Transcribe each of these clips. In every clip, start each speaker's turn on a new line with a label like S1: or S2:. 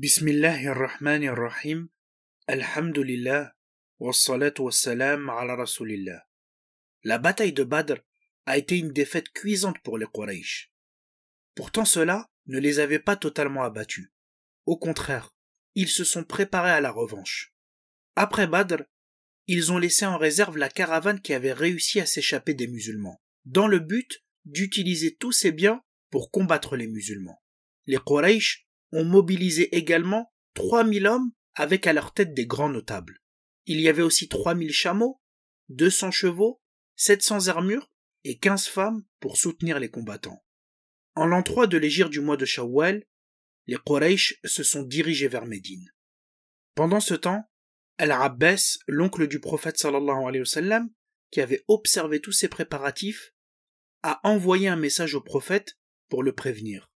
S1: Bismillahirrahmanirrahim. Alhamdulillah. Wassalatu wassalam ala rasulillah. La bataille de Badr a été une défaite cuisante pour les Quraysh. Pourtant cela ne les avait pas totalement abattus. Au contraire, ils se sont préparés à la revanche. Après Badr, ils ont laissé en réserve la caravane qui avait réussi à s'échapper des musulmans, dans le but d'utiliser tous ces biens pour combattre les musulmans. Les Quraysh ont mobilisé également 3000 hommes avec à leur tête des grands notables. Il y avait aussi 3000 chameaux, 200 chevaux, 700 armures et 15 femmes pour soutenir les combattants. En l'an 3 de l'hégire du mois de Shawwal, les Quraysh se sont dirigés vers Médine. Pendant ce temps, Al-Abbas, l'oncle du prophète sallallahu alayhi wa sallam, qui avait observé tous ces préparatifs, a envoyé un message au prophète pour le prévenir.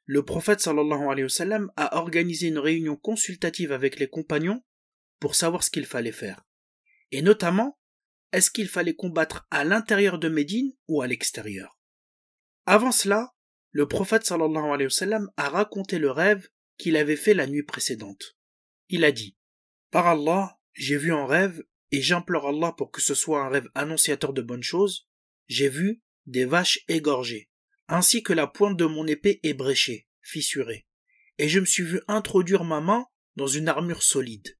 S1: Le prophète sallallahu alayhi wa sallam a organisé une réunion consultative avec les compagnons pour savoir ce qu'il fallait faire. Et notamment, est-ce qu'il fallait combattre à l'intérieur de Médine ou à l'extérieur. Avant cela, le prophète sallallahu alayhi wa sallam a raconté le rêve qu'il avait fait la nuit précédente. Il a dit: Par Allah, j'ai vu en rêve, et j'implore Allah pour que ce soit un rêve annonciateur de bonnes choses, j'ai vu des vaches égorgées, ainsi que la pointe de mon épée ébréchée, fissurée, et je me suis vu introduire ma main dans une armure solide.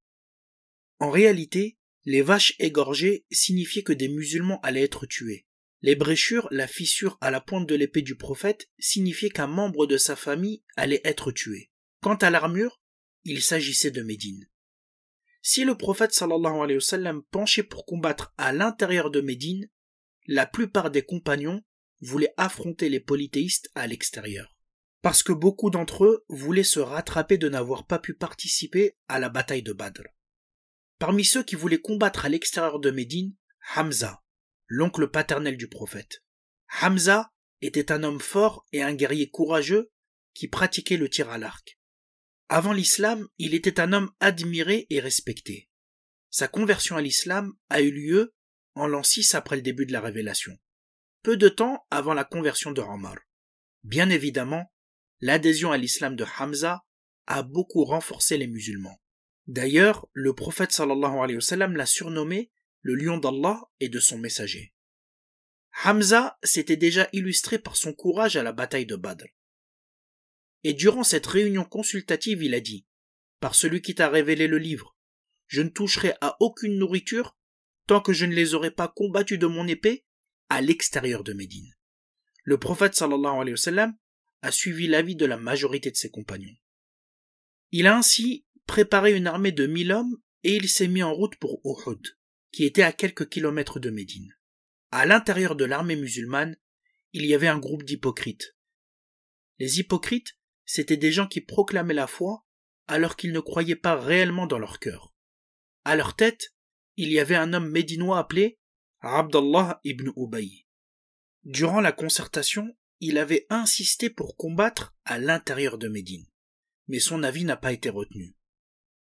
S1: En réalité, les vaches égorgées signifiaient que des musulmans allaient être tués. Les bréchures, la fissure à la pointe de l'épée du prophète, signifiaient qu'un membre de sa famille allait être tué. Quant à l'armure, il s'agissait de Médine. Si le prophète sallallahu alayhi wa sallam penchait pour combattre à l'intérieur de Médine, la plupart des compagnons voulaient affronter les polythéistes à l'extérieur, parce que beaucoup d'entre eux voulaient se rattraper de n'avoir pas pu participer à la bataille de Badr. Parmi ceux qui voulaient combattre à l'extérieur de Médine, Hamza, l'oncle paternel du prophète. Hamza était un homme fort et un guerrier courageux qui pratiquait le tir à l'arc. Avant l'islam, il était un homme admiré et respecté. Sa conversion à l'islam a eu lieu en l'an 6 après le début de la révélation, peu de temps avant la conversion de Omar. Bien évidemment, l'adhésion à l'islam de Hamza a beaucoup renforcé les musulmans. D'ailleurs, le prophète sallallahu alayhi wa sallam l'a surnommé le lion d'Allah et de son messager. Hamza s'était déjà illustré par son courage à la bataille de Badr. Et durant cette réunion consultative, il a dit: Par celui qui t'a révélé le livre, je ne toucherai à aucune nourriture tant que je ne les aurai pas combattus de mon épée à l'extérieur de Médine. Le prophète sallallahu alayhi wa sallam a suivi l'avis de la majorité de ses compagnons. Il a ainsi préparé une armée de 1000 hommes et il s'est mis en route pour Uhud, qui était à quelques kilomètres de Médine. À l'intérieur de l'armée musulmane, il y avait un groupe d'hypocrites. Les hypocrites, c'étaient des gens qui proclamaient la foi alors qu'ils ne croyaient pas réellement dans leur cœur. À leur tête, il y avait un homme médinois appelé Abdallah ibn Ubay. Durant la concertation, il avait insisté pour combattre à l'intérieur de Médine, mais son avis n'a pas été retenu.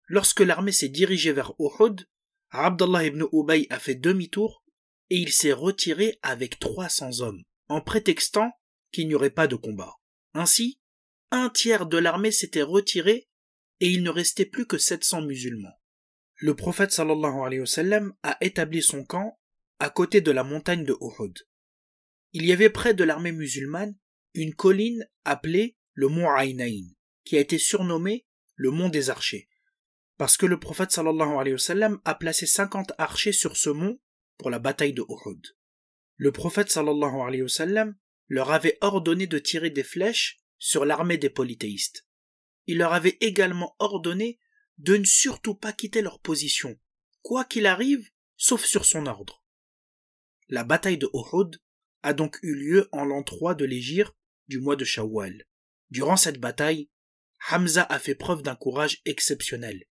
S1: Lorsque l'armée s'est dirigée vers Uhud, Abdallah ibn Ubay a fait demi-tour et il s'est retiré avec 300 hommes, en prétextant qu'il n'y aurait pas de combat. Ainsi, un tiers de l'armée s'était retiré et il ne restait plus que 700 musulmans. Le prophète sallallahu alayhi wa sallam a établi son camp à côté de la montagne de Uhud. Il y avait près de l'armée musulmane une colline appelée le mont Aynaïn, qui a été surnommée le mont des archers, parce que le prophète sallallahu alayhi wa sallam a placé 50 archers sur ce mont pour la bataille de Uhud. Le prophète sallallahu alayhi wa sallam leur avait ordonné de tirer des flèches sur l'armée des polythéistes. Il leur avait également ordonné de ne surtout pas quitter leur position, quoi qu'il arrive, sauf sur son ordre. La bataille de Uhud a donc eu lieu en l'an 3 de l'hégire du mois de Shawwal. Durant cette bataille, Hamza a fait preuve d'un courage exceptionnel.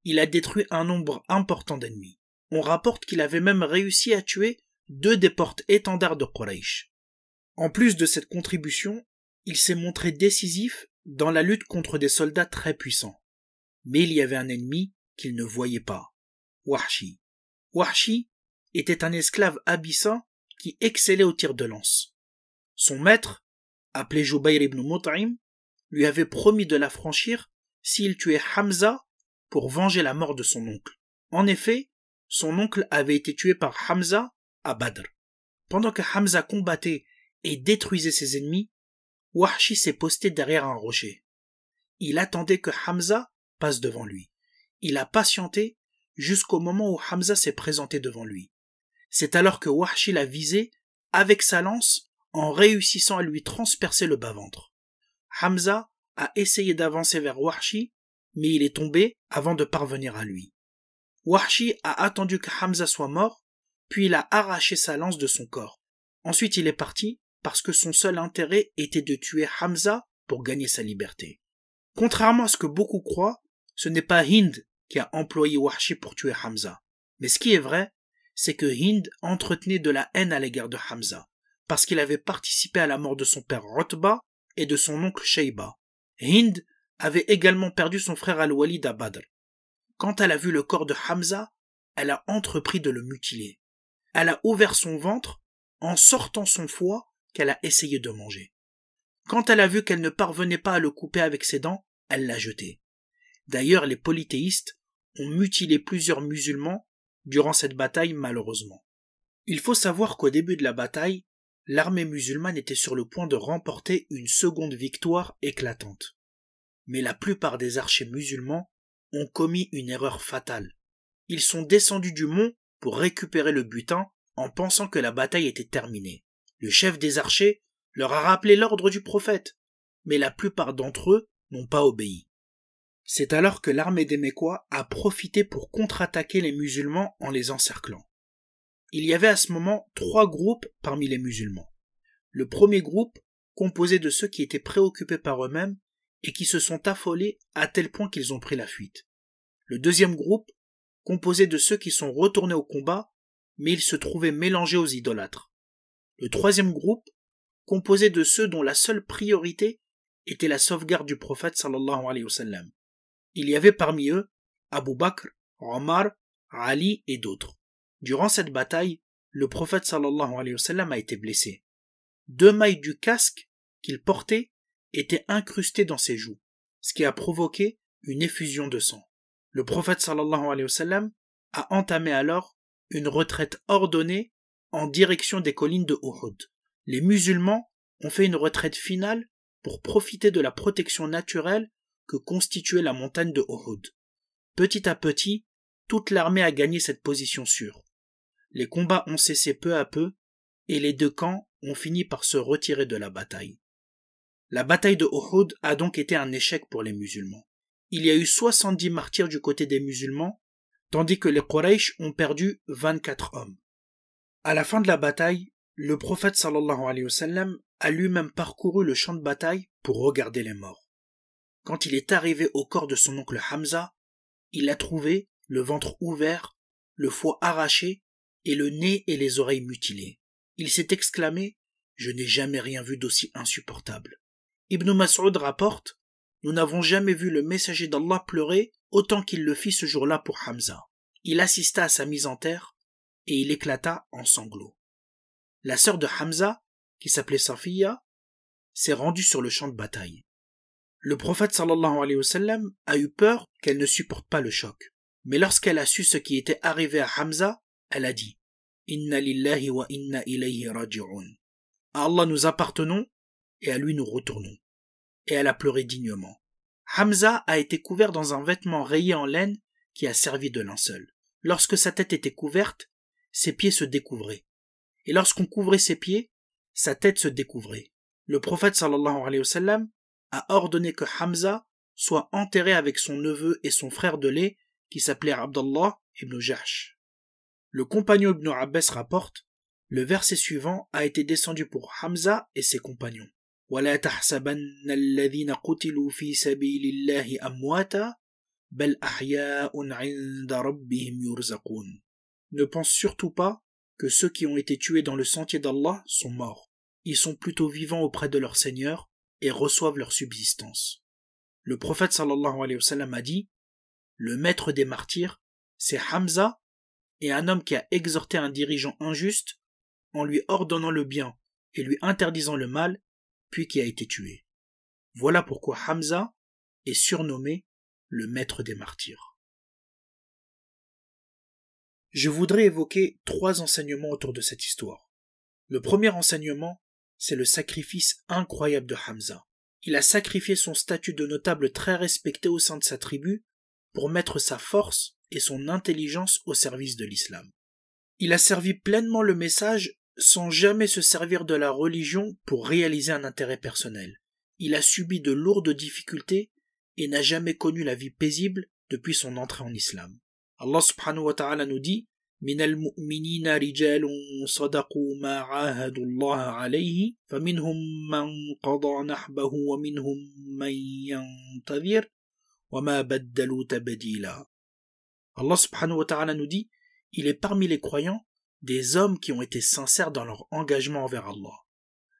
S1: Il a détruit un nombre important d'ennemis. On rapporte qu'il avait même réussi à tuer 2 des porte-étendards de Quraysh. En plus de cette contribution, il s'est montré décisif dans la lutte contre des soldats très puissants. Mais il y avait un ennemi qu'il ne voyait pas, Wahshi. Wahshi était un esclave abyssin qui excellait au tir de lance. Son maître, appelé Jubayr ibn Mut'im, lui avait promis de l'affranchir s'il tuait Hamza pour venger la mort de son oncle. En effet, son oncle avait été tué par Hamza à Badr. Pendant que Hamza combattait et détruisait ses ennemis, Wahshi s'est posté derrière un rocher. Il attendait que Hamza passe devant lui. Il a patienté jusqu'au moment où Hamza s'est présenté devant lui. C'est alors que Wahshi l'a visé avec sa lance en réussissant à lui transpercer le bas-ventre. Hamza a essayé d'avancer vers Wahshi, mais il est tombé avant de parvenir à lui. Wahshi a attendu que Hamza soit mort, puis il a arraché sa lance de son corps. Ensuite il est parti parce que son seul intérêt était de tuer Hamza pour gagner sa liberté. Contrairement à ce que beaucoup croient, ce n'est pas Hind qui a employé Wahshi pour tuer Hamza. Mais ce qui est vrai, c'est que Hind entretenait de la haine à l'égard de Hamza, parce qu'il avait participé à la mort de son père Utba et de son oncle Shayba. Hind avait également perdu son frère Al-Walid à Badr. Quand elle a vu le corps de Hamza, elle a entrepris de le mutiler. Elle a ouvert son ventre en sortant son foie qu'elle a essayé de manger. Quand elle a vu qu'elle ne parvenait pas à le couper avec ses dents, elle l'a jeté. D'ailleurs, les polythéistes ont mutilé plusieurs musulmans durant cette bataille, malheureusement. Il faut savoir qu'au début de la bataille, l'armée musulmane était sur le point de remporter une seconde victoire éclatante. Mais la plupart des archers musulmans ont commis une erreur fatale. Ils sont descendus du mont pour récupérer le butin en pensant que la bataille était terminée. Le chef des archers leur a rappelé l'ordre du prophète, mais la plupart d'entre eux n'ont pas obéi. C'est alors que l'armée des Mécois a profité pour contre-attaquer les musulmans en les encerclant. Il y avait à ce moment 3 groupes parmi les musulmans. Le premier groupe, composé de ceux qui étaient préoccupés par eux-mêmes et qui se sont affolés à tel point qu'ils ont pris la fuite. Le deuxième groupe, composé de ceux qui sont retournés au combat, mais ils se trouvaient mélangés aux idolâtres. Le troisième groupe, composé de ceux dont la seule priorité était la sauvegarde du prophète sallallahu alayhi wa sallam. Il y avait parmi eux Abu Bakr, Omar, Ali et d'autres. Durant cette bataille, le prophète sallallahu alayhi wa sallam a été blessé. 2 mailles du casque qu'il portait étaient incrustées dans ses joues, ce qui a provoqué une effusion de sang. Le prophète sallallahu alayhi wa sallam a entamé alors une retraite ordonnée en direction des collines de Uhud. Les musulmans ont fait une retraite finale pour profiter de la protection naturelle que constituait la montagne de Uhud. Petit à petit, toute l'armée a gagné cette position sûre. Les combats ont cessé peu à peu et les 2 camps ont fini par se retirer de la bataille. La bataille de Uhud a donc été un échec pour les musulmans. Il y a eu 70 martyrs du côté des musulmans, tandis que les Quraysh ont perdu 24 hommes. À la fin de la bataille, le prophète sallallahu alayhi wa sallam a lui-même parcouru le champ de bataille pour regarder les morts. Quand il est arrivé au corps de son oncle Hamza, il l'a trouvé, le ventre ouvert, le foie arraché et le nez et les oreilles mutilés. Il s'est exclamé « Je n'ai jamais rien vu d'aussi insupportable ». Ibn Mas'ud rapporte « Nous n'avons jamais vu le messager d'Allah pleurer autant qu'il le fit ce jour-là pour Hamza. Il assista à sa mise en terre et il éclata en sanglots. » La sœur de Hamza, qui s'appelait Safiya, s'est rendue sur le champ de bataille. Le prophète sallallahu alayhi wa sallam a eu peur qu'elle ne supporte pas le choc. Mais lorsqu'elle a su ce qui était arrivé à Hamza, elle a dit « Inna lillahi wa inna ilayhi raji'un » À Allah nous appartenons et à lui nous retournons. Et elle a pleuré dignement. Hamza a été couvert dans un vêtement rayé en laine qui a servi de linceul. Lorsque sa tête était couverte, ses pieds se découvraient. Et lorsqu'on couvrait ses pieds, sa tête se découvrait. Le prophète sallallahu alayhi wa sallam a ordonné que Hamza soit enterré avec son neveu et son frère de lait qui s'appelait Abdallah ibn Jahsh. Le compagnon Ibn Abbas rapporte, le verset suivant a été descendu pour Hamza et ses compagnons. وَلَا تَحْسَبَنَّ الَّذِينَ قُتِلُوا فِي سَبِيلِ اللَّهِ أَمْوَاتًا بَلْ أَحْيَاءٌ عِندَ رَبِّهِمْ يُرْزَقُونَ. Ne pense surtout pas que ceux qui ont été tués dans le sentier d'Allah sont morts. Ils sont plutôt vivants auprès de leur Seigneur et reçoivent leur subsistance. Le prophète sallallahu alayhi wa sallam a dit, le maître des martyrs, c'est Hamza et un homme qui a exhorté un dirigeant injuste en lui ordonnant le bien et lui interdisant le mal, puis qui a été tué. Voilà pourquoi Hamza est surnommé le maître des martyrs. Je voudrais évoquer 3 enseignements autour de cette histoire. Le premier enseignement, c'est le sacrifice incroyable de Hamza. Il a sacrifié son statut de notable très respecté au sein de sa tribu pour mettre sa force et son intelligence au service de l'islam. Il a servi pleinement le message sans jamais se servir de la religion pour réaliser un intérêt personnel. Il a subi de lourdes difficultés et n'a jamais connu la vie paisible depuis son entrée en islam. Allah subhanahu wa ta'ala nous dit من المؤمنين رجال صدقوا ما عاهدوا الله عليه فمنهم من قضى نحبه ومنهم من ينتظر وما بدلوا تبديلا. Allah subhanahu wa ta'ala nous dit il est parmi les croyants des hommes qui ont été sincères dans leur engagement envers Allah.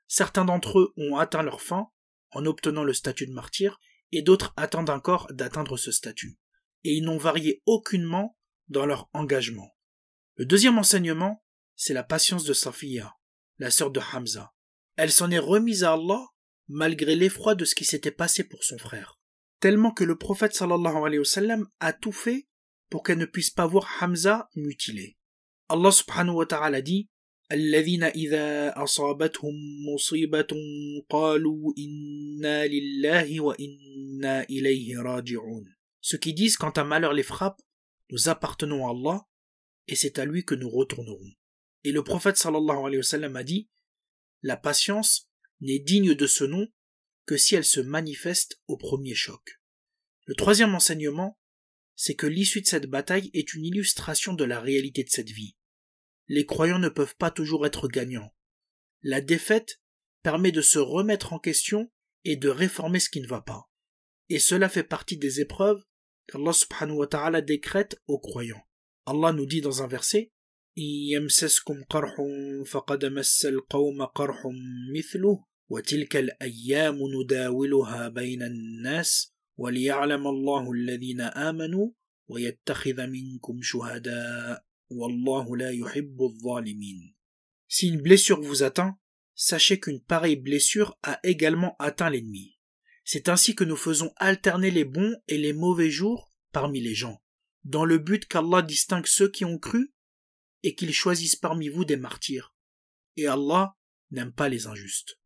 S1: Certains d'entre eux ont atteint leur fin en obtenant le statut de martyr et d'autres attendent encore d'atteindre ce statut. Et ils n'ont varié aucunement dans leur engagement. Le deuxième enseignement, c'est la patience de Safiya, la sœur de Hamza. Elle s'en est remise à Allah malgré l'effroi de ce qui s'était passé pour son frère. Tellement que le prophète sallallahu alayhi wa sallam a tout fait pour qu'elle ne puisse pas voir Hamza mutilé. Allah subhanahu wa ta'ala dit الذين إذا أصابتهم مصيبة قالوا إنا لله وإنا إليه راجعون. Ceux qui disent quand un malheur les frappe, nous appartenons à Allah et c'est à lui que nous retournerons. Et le prophète sallallahu alayhi wa sallam a dit la patience n'est digne de ce nom que si elle se manifeste au premier choc. Le troisième enseignement, c'est que l'issue de cette bataille est une illustration de la réalité de cette vie. Les croyants ne peuvent pas toujours être gagnants. La défaite permet de se remettre en question et de réformer ce qui ne va pas. Et cela fait partie des épreuves qu'Allah subhanahu wa ta'ala décrète aux croyants. Allah nous dit dans un verset يَمْسَسْكُمْ قَرْحٌ فَقَدْ مَسَّ الْقَوْمَ قَرْحٌ مِثْلُهُ وَتِلْكَ الْأَيَّامُ نُدَاوِلُهَا بَيْنَ النَّاسِ وَلِيَعْلَمَ اللَّهُ الَّذِينَ آمَنُوا وَيَتَّخِذَ مِنكُمْ شُهَدَاءَ وَاللَّهُ لَا يُحِبُّ الظَّالِمِينَ. Si une blessure vous atteint, sachez qu'une pareille blessure a également atteint l'ennemi. C'est ainsi que nous faisons alterner les bons et les mauvais jours parmi les gens, dans le but qu'Allah distingue ceux qui ont cru et qu'il choisisse parmi vous des martyrs. Et Allah n'aime pas les injustes.